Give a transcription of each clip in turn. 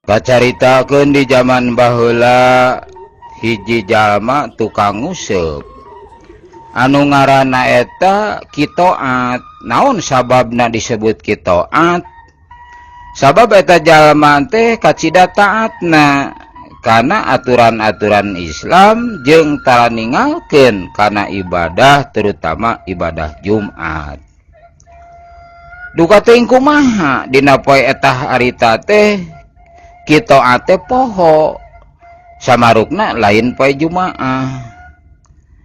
kacaritakeun di zaman baheula hiji jalma tukang nguseup anu ngaranna eta Kitoat. Naon sababna disebut Kitoat? Sabab eta jalma teh kacida taatna kana aturan-aturan Islam jeung tara ninggalkeun kana ibadah terutama ibadah Jumat. Duka teuing kumaha dina poe eta harita teh Kitoat teh poho samarukna lain poe Jumaah.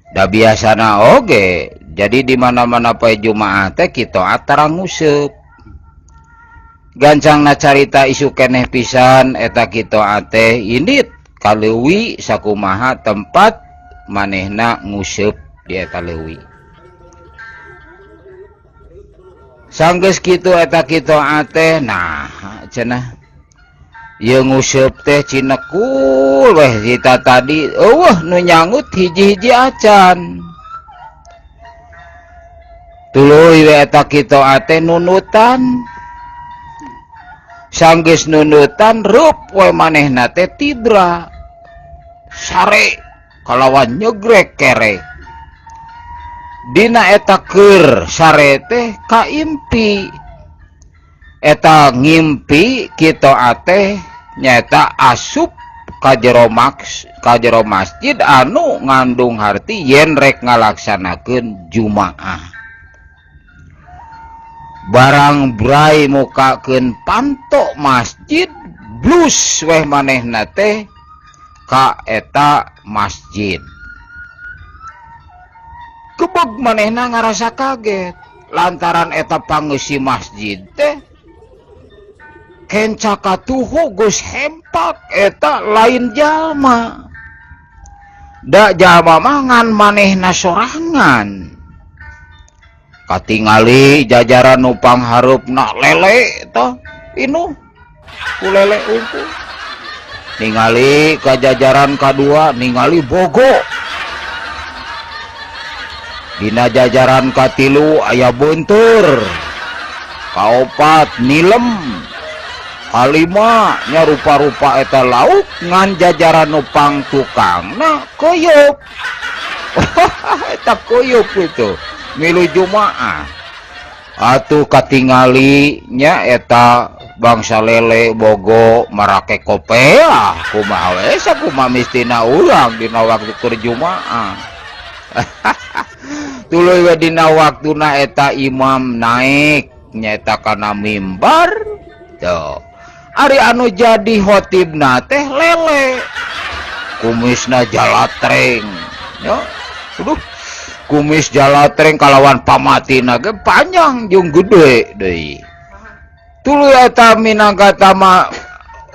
Da biasana oge jadi di mana-mana poe Jumaah teh Kitoat tara nguseup. Gancangna carita isu keneh pisan eta Kitoat teh indit kaleuwi sakumaha tempat manehna nguseup di eta leuwi. Sanggeus kitu eta Kitoat teh nah cenah ieu nguseup teh cinekul weh kita tadi eueuh nu nyangut hiji-hiji acan. Tuluy we eta Kitoat teh nunutan. Sanggeus nunutan rup we manehna teh tidra sare kalawan nyegrek kere. Dina eta keur sare teh kaimpi. Eta ngimpi Kitoat teh nyaeta asup ka jero masjid anu ngandung harti yen rek ngalaksanakeun Jumaah. Barang brai mukakeun panto masjid blus weh manehna teh ka eta masjid. Kebeg manehna ngarasa kaget lantaran eta pangeusi masjid teh kenca katuhu geus hempak eta lain jalma. Da jalma mah ngan manehna sorangan. Katingali jajaran nu pangharupna lele tah inu ku lele unggul. Ningali ka jajaran kadua ningali bogo. Dina jajaran katilu aya buntur. Kaopat nilem. Kalima nya rupa-rupa eta lauk ngan jajaran nu pang tukangna koyop. Eta koyop itu milu Jumaah. Atuh katingali nya eta bangsa lele bogo marake kopea kumaha we sakumaha mistina urang dina waktu keur Jumaah. Tuluy we dina waktuna eta imam naik nyaeta kana mimbar tuh ari anu jadi khotibna teh lele kumisna jalatreng ya aduh kumis jalatreng kalawan pamatina ge panjang jeung gede deui. Tuluy eta minangka tama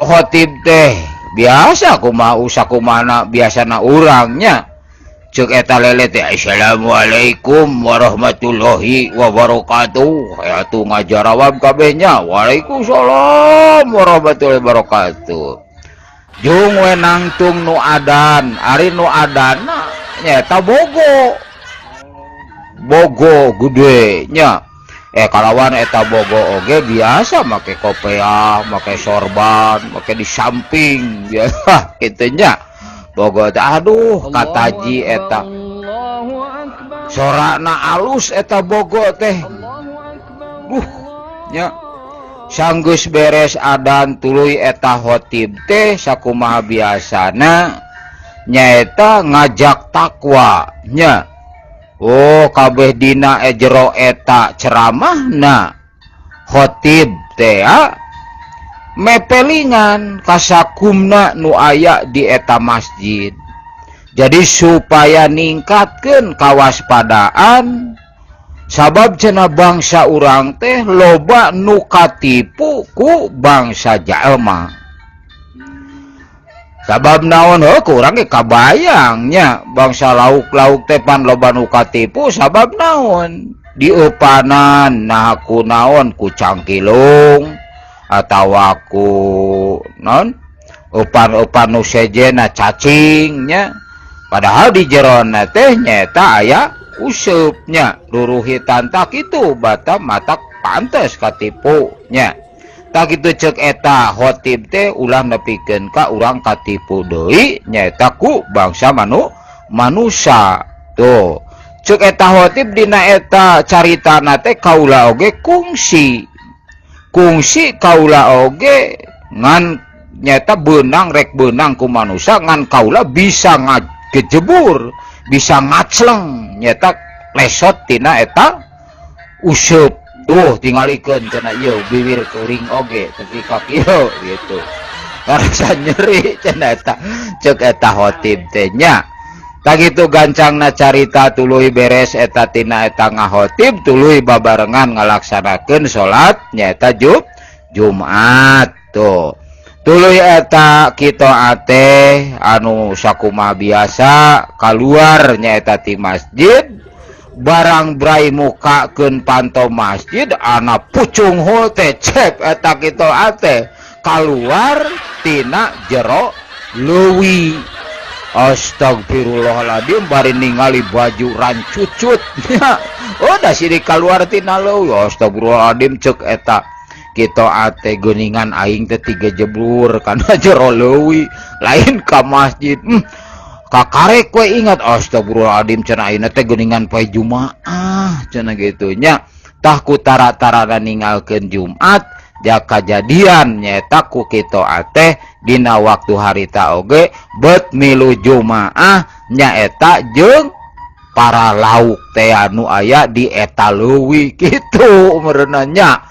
khotib teh biasa kumaha usakumana biasana urangnya ceuk eta lele teh assalamualaikum warahmatullahi wabarakatuh. Atuh ngajarawab kabehnya waalaikumsalam warahmatullahi wabarakatuh. Jung we nangtung nu adan ari nu adanna nyaeta bogo gede nya. Kalawan eta bogo oge biasa make kopea, make sorban, make di samping biasa kitu nya. Bogo teh aduh kataji eta sorana alus eta bogo teh. Nya sanggeus beres adan tuluy eta khotib teh sakumaha biasana nyaeta ngajak takwa nya. Oh kabeh dina jero eta ceramahna khotib teh mepelingan kasakumna nu aya di eta masjid. Jadi supaya ningkatkeun kawaspadaan sabab cenah bangsa urang teh loba nu katipu ku bangsa jalma. Sabab naon urang ge kabayangnya bangsa lauk-lauk teh pan loba nu katipu sabab naon dieupanan nah ku naon ku cangkilung atawa ku non upan-upan nu sejena cacingnya padahal di jerona teh nyata aya usupnya luruhitan tak itu batam matak pantes katipu nya. tak kitu ceuk eta khotib teh ulah nepikeun ka urang katipu deui nyaeta ku bangsa manusia tuh ceuk eta khotib dina eta caritana teh kaula oge kungsi kaula oge ngan nyaeta beunang rek beunang ku manusia ngan kaula bisa ngajebur bisa ngacleng nyaeta lesot tina eta useup tuh tingalikeun cenah ieu bibir kuring oge tapi kakieu gitu karasa nyeri cenah eta ceuk eta khotib teh nya tak gitu gancangna carita tuluy beres eta tina eta ngahotib tuluy babarengan ngalaksanakeun salat nyaeta Jumat tuh tuluy eta kita ate anu sakumaha biasa keluar nyaeta ti masjid barang brai mukakeun panto masjid ana pucung hul teh cep eta kita ate keluar tina jero leuwih. Astagfirullahaladzim bari ningali baju rancucut udah sini keluar tina leuwih. Astagfirullahaladzim ceuk eta kita ate geuningan aing teh tiga jeblur kana jero leuwih lain ka masjid kakarek we ingat astagfirullahaladzim cenah ayeuna teh geuningan poe Jumaah cenah gitu nya tah ku tara-tarana ningalkeun Jumat ja kajadian nyaeta ku kita ate dina waktu harita oge bet milu Jumaah nyaeta jeung para lauk teh anu aya di eta leuwih kitu meureunna nya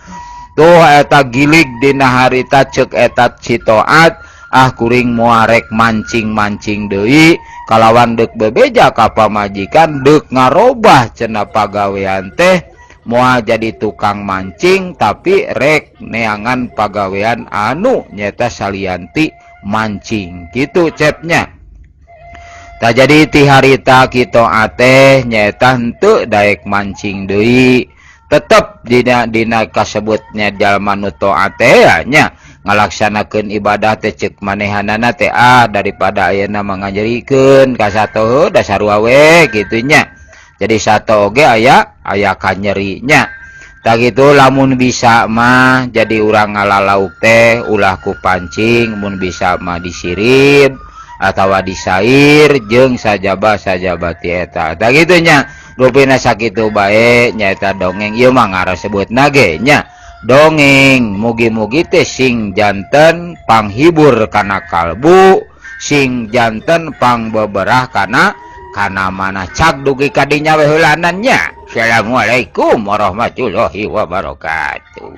tuh eta gilig dina harita ceuk eta citoat kuring moal rek mancing deui kalawan deuk bebeja ka pamajikan deuk ngarobah cenah pagawean teh moal jadi tukang mancing tapi rek neangan pagawean anu nyata salianti mancing gitu cepnya tak jadi ti harita kita ate nyata henteu daek mancing deui tetep dina kasebutnya jalma nu taat teh nya ngalaksanakeun ibadah teh ceuk manehanana teh daripada ayeuna mangajarikeun ka sato da sarua we kitu nya jadi sato oge aya kanyeri nya tak gitu lamun bisa mah jadi urang ngalalauk teh ulah ku pancing mun bisa mah disirip atawa disair jeung sajabah ti eta tak gitu nya rupina sakitu bae nyaeta dongeng ieu mah ngaresebutna ge nya dongeng mugi-mugi teh sing janten panghibur kana kalbu sing janten pangbeberah kana mana cak dugi kadinya we heulanan nya. Assalamualaikum warahmatullahi wabarakatuh.